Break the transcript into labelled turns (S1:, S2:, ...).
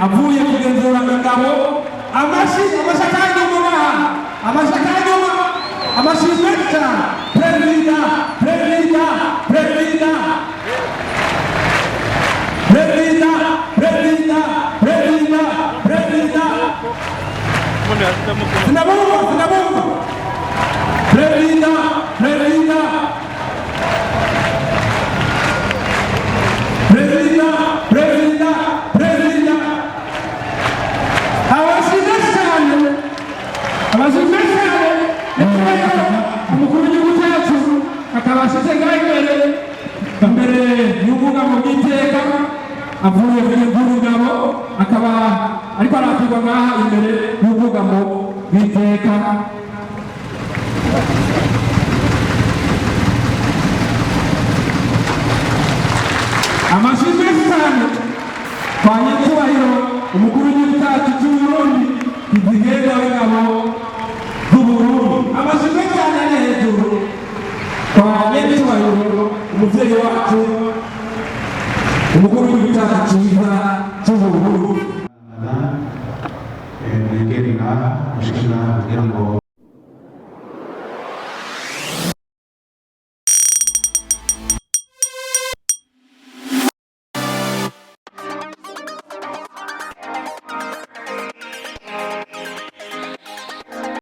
S1: avuye kugenzura ingabo amashimeka perezida sinabumva perezida umukuru w'igihugu cyacu akabashije imbere y'ubwugamo bw'iteka avuye kugenzura akaba ariko aratirwa ngaha imbere y'ubwugamo bw'iteka. Amashimwe cyane kwa nyakubahiro umukuru w'igihugu cyacu cy'u Burundi Kizigenda w'ingabo z'u Burundi. Amashimwe cyane ari hejuru kwa nyakubahiro umuvyeyi wacu umukuru w'igihugu cyacu cyiza cy'u Burundi.
S2: Mwegere ngaha mushikira kugira ngo